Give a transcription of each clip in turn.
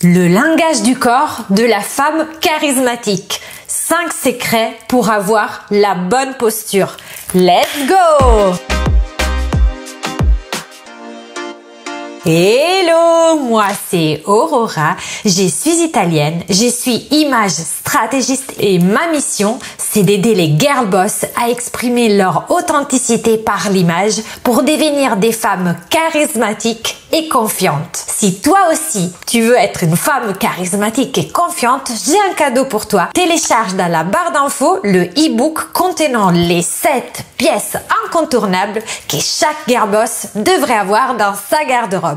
Le langage du corps de la femme charismatique. 5 secrets pour avoir la bonne posture. Let's go! Hello, moi c'est Aurora, je suis italienne, je suis image stratégiste et ma mission c'est d'aider les girl boss à exprimer leur authenticité par l'image pour devenir des femmes charismatiques et confiantes. Si toi aussi tu veux être une femme charismatique et confiante, j'ai un cadeau pour toi. Télécharge dans la barre d'infos le e-book contenant les 7 pièces incontournables que chaque girl boss devrait avoir dans sa garde-robe.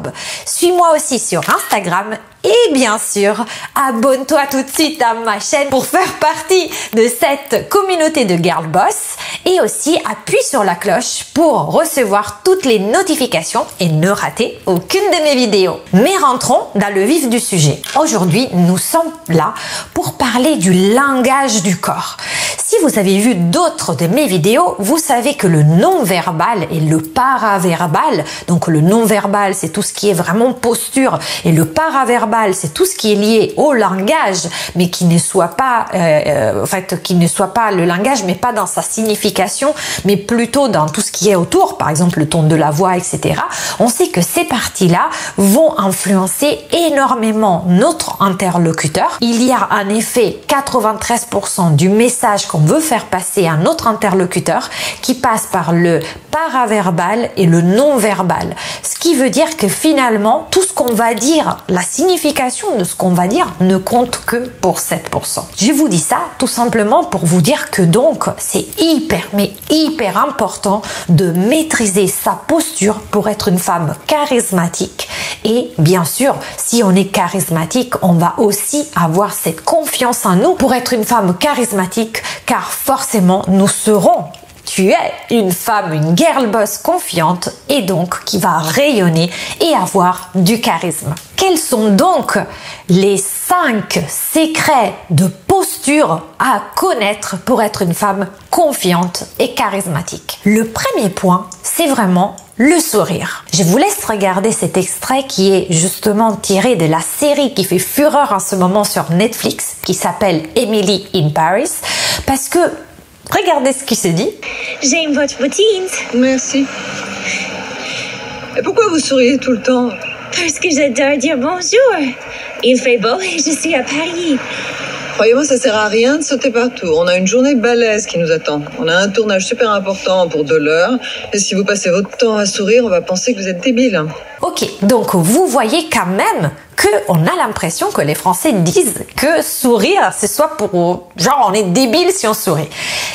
Suis-moi aussi sur Instagram et bien sûr, abonne-toi tout de suite à ma chaîne pour faire partie de cette communauté de girl boss et aussi appuie sur la cloche pour recevoir toutes les notifications et ne rater aucune de mes vidéos. Mais rentrons dans le vif du sujet. Aujourd'hui, nous sommes là pour parler du langage du corps. Si vous avez vu d'autres de mes vidéos, vous savez que le non-verbal et le paraverbal, donc le non-verbal c'est tout ce qui est vraiment posture et le paraverbal c'est tout ce qui est lié au langage mais qui ne soit pas qui ne soit pas le langage mais pas dans sa signification mais plutôt dans tout ce qui est autour, par exemple le ton de la voix, etc. On sait que ces parties-là vont influencer énormément notre interlocuteur. Il y a en effet 93% du message qu'on veut faire passer à notre interlocuteur qui passe par le paraverbal et le non-verbal. Ce qui veut dire que finalement, tout ce qu'on va dire, la signification de ce qu'on va dire ne compte que pour 7%. Je vous dis ça tout simplement pour vous dire que donc, c'est hyper important de maîtriser sa posture pour être une femme charismatique. Et bien sûr, si on est charismatique, on va aussi avoir cette confiance en nous pour être une femme charismatique, car forcément, nous serons. Tu es une femme, une girl boss confiante et donc qui va rayonner et avoir du charisme. Quels sont donc les 5 secrets de posture à connaître pour être une femme confiante et charismatique? Le premier point, c'est vraiment le sourire. Je vous laisse regarder cet extrait qui est justement tiré de la série qui fait fureur en ce moment sur Netflix, qui s'appelle Emily in Paris, parce que regardez ce qui se dit. J'aime votre routine. Merci. Et pourquoi vous souriez tout le temps? Parce que j'adore dire bonjour. Il fait beau et je suis à Paris. Croyez-moi, ça sert à rien de sauter partout. On a une journée balèze qui nous attend. On a un tournage super important pour 2 heures. Et si vous passez votre temps à sourire, on va penser que vous êtes débile. Ok, donc vous voyez quand même qu'on a l'impression que les Français disent que sourire, c'est soit pour genre on est débile si on sourit.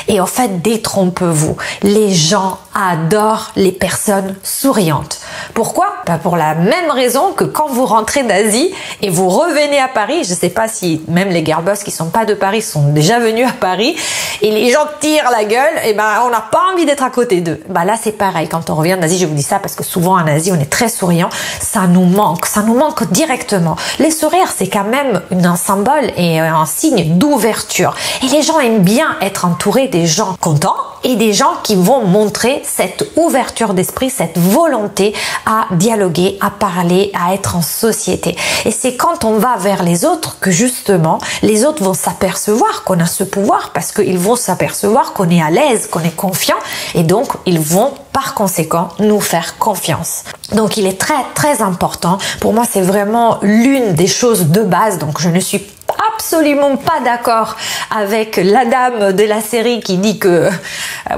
Et en fait, détrompez-vous. Les gens adorent les personnes souriantes. Pourquoi? Pour la même raison que quand vous rentrez d'Asie et vous revenez à Paris, je sais pas si même les girl boss qui sont pas de Paris sont déjà venus à Paris et les gens tirent la gueule, et on n'a pas envie d'être à côté d'eux. Là c'est pareil, quand on revient d'Asie, je vous dis ça parce que souvent en Asie on est très souriant, ça nous manque directement. Les sourires c'est quand même un symbole et un signe d'ouverture. Et les gens aiment bien être entourés des gens contents et des gens qui vont montrer cette ouverture d'esprit, cette volonté à dialoguer, à parler, à être en société. Et c'est quand on va vers les autres que justement les autres vont s'apercevoir qu'on a ce pouvoir, parce qu'ils vont s'apercevoir qu'on est à l'aise, qu'on est confiant, et donc ils vont par conséquent nous faire confiance. Donc il est très important, pour moi c'est vraiment l'une des choses de base, donc je ne suis absolument pas d'accord avec la dame de la série qui dit que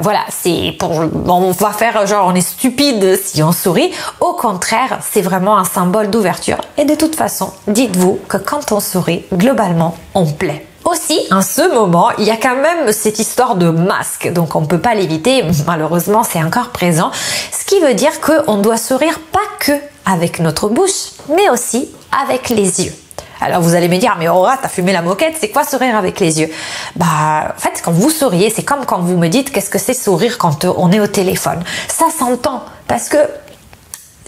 voilà, c'est pour on va faire genre on est stupide si on sourit. Au contraire, c'est vraiment un symbole d'ouverture. Et de toute façon, dites-vous que quand on sourit, globalement, on plaît. Aussi, en ce moment, il y a quand même cette histoire de masque, donc on peut pas l'éviter, malheureusement c'est encore présent, ce qui veut dire qu'on doit sourire pas que avec notre bouche, mais aussi avec les yeux. Alors vous allez me dire, mais Aurora, t'as fumé la moquette, c'est quoi sourire avec les yeux? En fait, quand vous souriez, c'est comme quand vous me dites qu'est-ce que c'est sourire quand on est au téléphone. Ça s'entend, parce que,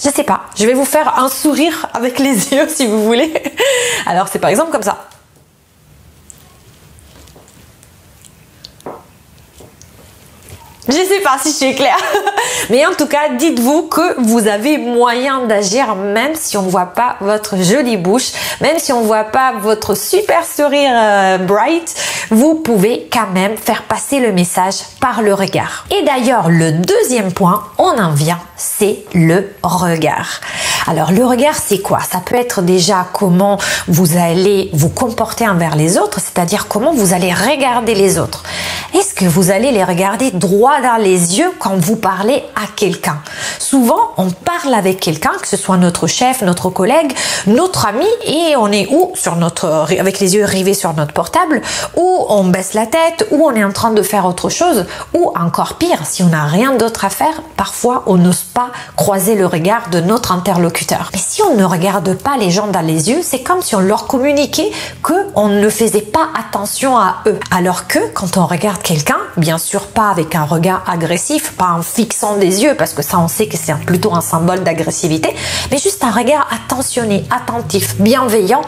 je sais pas, je vais vous faire un sourire avec les yeux si vous voulez. Alors c'est par exemple comme ça. Je sais pas si je suis claire. Mais en tout cas, dites-vous que vous avez moyen d'agir même si on ne voit pas votre jolie bouche, même si on ne voit pas votre super sourire bright, vous pouvez quand même faire passer le message par le regard. Et d'ailleurs, le deuxième point, on en vient, c'est le regard. Alors le regard, c'est quoi? Ça peut être déjà comment vous allez vous comporter envers les autres, c'est-à-dire comment vous allez regarder les autres. Est-ce que vous allez les regarder droit dans les yeux quand vous parlez à quelqu'un? Souvent, on parle avec quelqu'un, que ce soit notre chef, notre collègue, notre ami, et on est ou avec les yeux rivés sur notre portable, ou on baisse la tête, ou on est en train de faire autre chose, ou encore pire, si on n'a rien d'autre à faire, parfois on n'ose pas croiser le regard de notre interlocuteur. Mais si on ne regarde pas les gens dans les yeux, c'est comme si on leur communiquait qu'on ne faisait pas attention à eux. Alors que quand on regarde quelqu'un, bien sûr pas avec un regard agressif, pas en fixant des yeux, parce que ça on sait que c'est plutôt un symbole d'agressivité, mais juste un regard attentionné, attentif, bienveillant,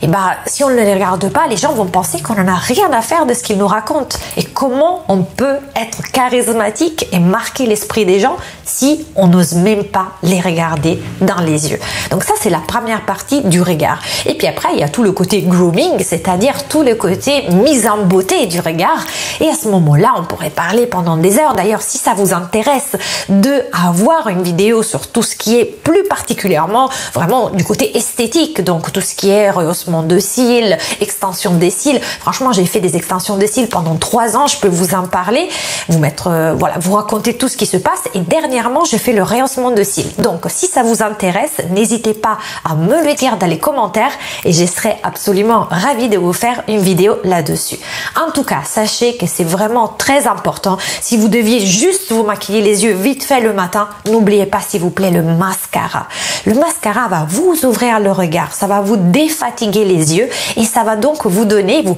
et si on ne les regarde pas, les gens vont penser qu'on n'en a rien à faire de ce qu'ils nous racontent. Et comment on peut être charismatique et marquer l'esprit des gens si on n'ose même pas les regarder dans les yeux? Donc ça, c'est la première partie du regard. Et puis après, il y a tout le côté grooming, c'est-à-dire tout le côté mise en beauté du regard. Et à ce moment-là, on pourrait parler pendant des heures. D'ailleurs, si ça vous intéresse de avoir une vidéo sur tout ce qui est plus particulièrement vraiment du côté esthétique, donc tout ce qui est rehaussement de cils, extension des cils. Franchement, j'ai fait des extensions de cils pendant 3 ans. Je peux vous en parler, vous raconter tout ce qui se passe. Et dernièrement, je fais le rehaussement de cils. Donc, si ça vous intéresse, n'hésitez pas à me le dire dans les commentaires et je serai absolument ravie de vous faire une vidéo là-dessus. En tout cas, sachez que c'est vraiment très important. Si vous deviez juste vous maquiller les yeux vite fait le matin, n'oubliez pas s'il vous plaît le mascara. Le mascara va vous ouvrir le regard, ça va vous défatiguer les yeux et ça va donc vous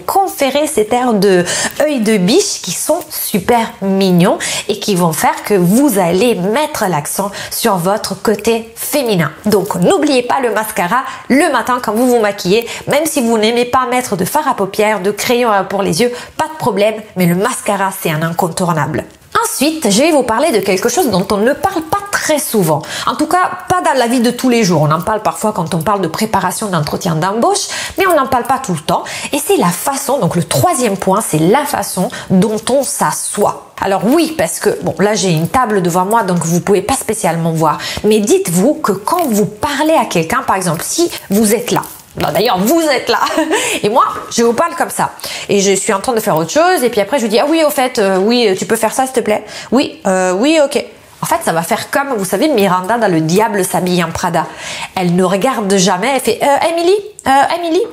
conférer cet air de œil de biche qui sont super mignons et qui vont faire que vous allez mettre l'accent sur votre côté féminin. Donc n'oubliez pas le mascara le matin quand vous vous maquillez, même si vous n'aimez pas mettre de fard à paupières, de crayon pour les yeux, pas de problème, mais le mascara c'est un incontournable. Ensuite, je vais vous parler de quelque chose dont on ne parle pas très souvent. En tout cas, pas dans la vie de tous les jours. On en parle parfois quand on parle de préparation d'entretien d'embauche, mais on n'en parle pas tout le temps. Et c'est la façon, donc le troisième point, c'est la façon dont on s'assoit. Alors oui, parce que, là j'ai une table devant moi, donc vous pouvez pas spécialement voir. Mais dites-vous que quand vous parlez à quelqu'un, par exemple, si vous êtes là, d'ailleurs, vous êtes là. Et moi, je vous parle comme ça. Et je suis en train de faire autre chose. Et puis après, je vous dis, ah oui, au fait, oui, tu peux faire ça, s'il te plaît? Oui, oui, ok. En fait, ça va faire comme, vous savez, Miranda dans Le Diable s'habille en Prada. Elle ne regarde jamais. Elle fait, Emily.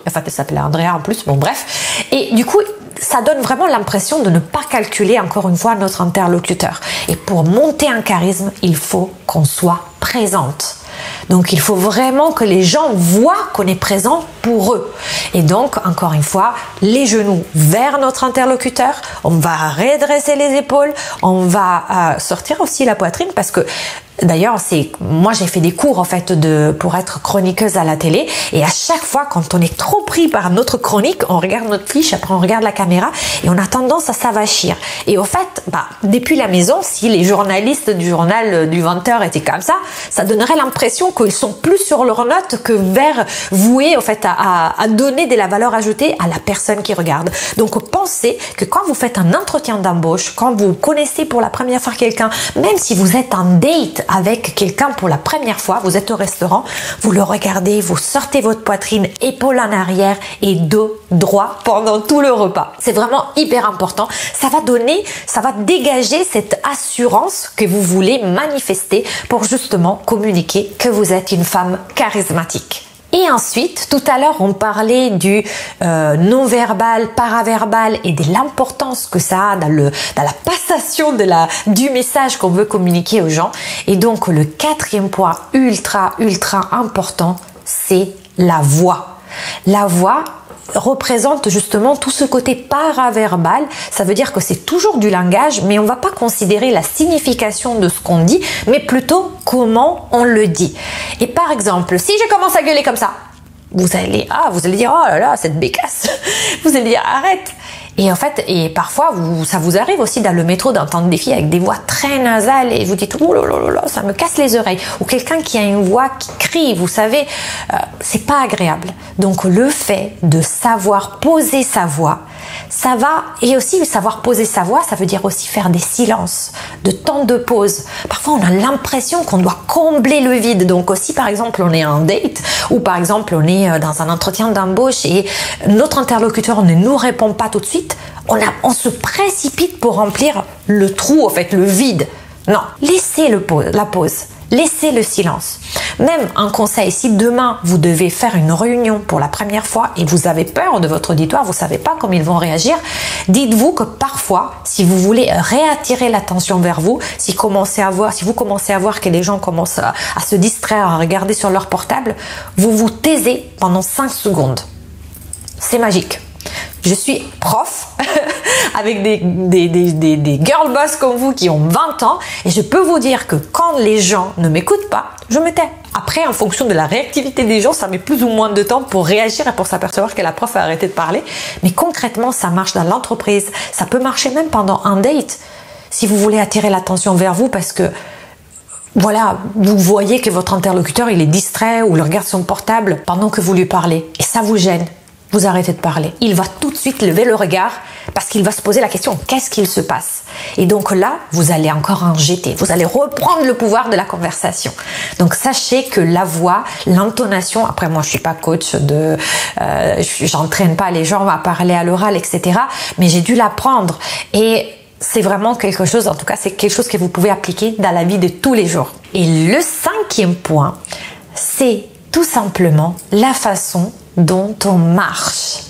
Enfin, elle s'appelle Andrea en plus. Bon, bref. Et du coup, ça donne vraiment l'impression de ne pas calculer, encore une fois, notre interlocuteur. Et pour monter un charisme, il faut qu'on soit présente. Donc, il faut vraiment que les gens voient qu'on est présent pour eux. Et donc, encore une fois, les genoux vers notre interlocuteur. On va redresser les épaules. On va sortir aussi la poitrine parce que d'ailleurs, moi j'ai fait des cours en fait pour être chroniqueuse à la télé et à chaque fois quand on est trop pris par notre chronique, on regarde notre fiche, après on regarde la caméra et on a tendance à s'avachir. Et au fait, depuis la maison, si les journalistes du journal du 20h étaient comme ça donnerait l'impression qu'ils sont plus sur leurs notes que voués en fait à donner de la valeur ajoutée à la personne qui regarde. Donc pensez que quand vous faites un entretien d'embauche, quand vous connaissez pour la première fois quelqu'un, même si vous êtes en date avec quelqu'un pour la première fois, vous êtes au restaurant, vous le regardez, vous sortez votre poitrine, épaule en arrière et dos droit pendant tout le repas. C'est vraiment hyper important. Ça va dégager cette assurance que vous voulez manifester pour justement communiquer que vous êtes une femme charismatique. Et ensuite, tout à l'heure, on parlait du non-verbal, paraverbal et de l'importance que ça a dans la passation du message qu'on veut communiquer aux gens. Et donc, le quatrième point ultra important, c'est la voix. La voix représente justement tout ce côté paraverbal. Ça veut dire que c'est toujours du langage, mais on va pas considérer la signification de ce qu'on dit, mais plutôt comment on le dit. Et par exemple, si je commence à gueuler comme ça, vous allez dire, oh là là, cette bécasse. Vous allez dire, arrête. Et en fait, parfois, ça vous arrive aussi dans le métro d'entendre des filles avec des voix très nasales et vous dites « Oh là là là, ça me casse les oreilles ». Ou quelqu'un qui a une voix qui crie, vous savez, c'est pas agréable. Donc le fait de savoir poser sa voix, ça va, et aussi savoir poser sa voix, ça veut dire aussi faire des silences, de temps de pause. Parfois, on a l'impression qu'on doit combler le vide. Donc aussi, par exemple, on est en date ou par exemple, on est dans un entretien d'embauche et notre interlocuteur ne nous répond pas tout de suite. On se précipite pour remplir le trou, en fait, le vide. Non, laissez la pause. Laissez le silence. Même un conseil, si demain vous devez faire une réunion pour la première fois et vous avez peur de votre auditoire, vous ne savez pas comment ils vont réagir, dites-vous que parfois, si vous voulez réattirer l'attention vers vous, si vous commencez à voir que les gens commencent à se distraire, à regarder sur leur portable, vous vous taisez pendant 5 secondes. C'est magique. Je suis prof avec des girl boss comme vous qui ont 20 ans et je peux vous dire que quand les gens ne m'écoutent pas, je me tais. Après, en fonction de la réactivité des gens, ça met plus ou moins de temps pour réagir et pour s'apercevoir que la prof a arrêté de parler. Mais concrètement, ça marche dans l'entreprise. Ça peut marcher même pendant un date. Si vous voulez attirer l'attention vers vous parce que voilà, vous voyez que votre interlocuteur il est distrait ou il regarde son portable pendant que vous lui parlez et ça vous gêne. Vous arrêtez de parler. Il va tout de suite lever le regard parce qu'il va se poser la question, qu'est-ce qu'il se passe? Et donc là, vous allez encore en jeter. Vous allez reprendre le pouvoir de la conversation. Donc sachez que la voix, l'intonation, après moi je suis pas coach j'entraîne pas les gens à parler à l'oral, etc. Mais j'ai dû l'apprendre et c'est vraiment quelque chose, en tout cas c'est quelque chose que vous pouvez appliquer dans la vie de tous les jours. Et le 5e point, c'est tout simplement la façon dont on marche.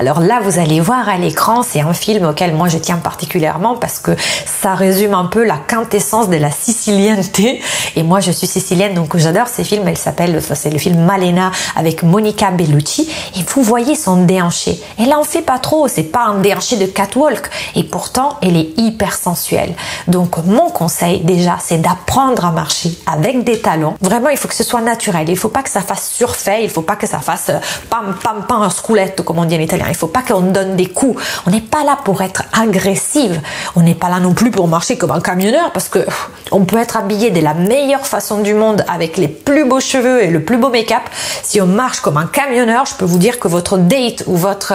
Alors là, vous allez voir à l'écran, c'est un film auquel moi je tiens particulièrement parce que ça résume un peu la quintessence de la sicilienneté. Et moi, je suis sicilienne, donc j'adore ces films. C'est le film Malena avec Monica Bellucci. Et vous voyez son déhanché. Elle en fait pas trop, c'est pas un déhanché de catwalk. Et pourtant, elle est hyper sensuelle. Donc mon conseil déjà, c'est d'apprendre à marcher avec des talons. Vraiment, il faut que ce soit naturel. Il faut pas que ça fasse surfait. Il faut pas que ça fasse pam pam pam scoulette, comme on dit en italien. Il faut pas qu'on donne des coups. On n'est pas là pour être agressive. On n'est pas là non plus pour marcher comme un camionneur parce que on peut être habillé de la meilleure façon du monde avec les plus beaux cheveux et le plus beau make-up. Si on marche comme un camionneur, je peux vous dire que votre date ou votre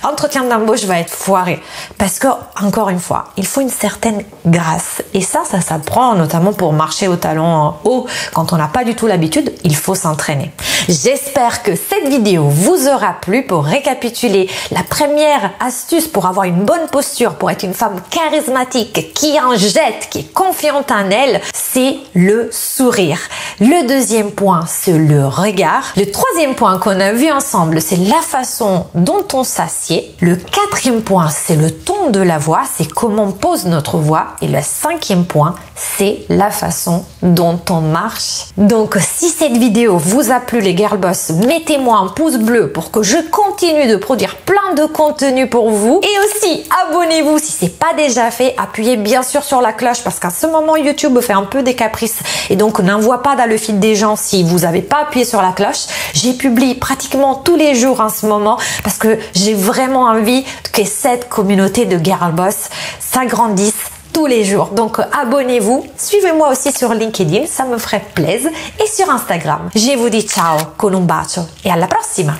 entretien d'embauche va être foiré. Parce que, encore une fois, il faut une certaine grâce. Et ça s'apprend notamment pour marcher au talon haut. Quand on n'a pas du tout l'habitude, il faut s'entraîner. J'espère que cette vidéo vous aura plu. Pour récapituler, la première astuce pour avoir une bonne posture, pour être une femme charismatique, qui en jette, qui est confiante en elle, c'est le sourire. Le deuxième point, c'est le regard. Le troisième point qu'on a vu ensemble, c'est la façon dont on s'assied. Le quatrième point, c'est le ton de la voix, c'est comment on pose notre voix. Et le cinquième point, c'est la façon dont on marche. Donc, si cette vidéo vous a plu, les girl boss, mettez-moi un pouce bleu pour que je continue de produire plein de contenu pour vous. Et aussi, abonnez-vous si c'est pas déjà fait. Appuyez bien sûr sur la cloche parce qu'à ce moment, YouTube fait un peu des caprices et donc n'envoie pas dans le feed des gens si vous n'avez pas appuyé sur la cloche. J'ai publié pratiquement tous les jours en ce moment parce que j'ai vraiment envie que cette communauté de girl boss s'agrandisse tous les jours. Donc abonnez-vous, suivez-moi aussi sur LinkedIn, ça me ferait plaisir, et sur Instagram. Je vous dis ciao con un bacio et alla prossima!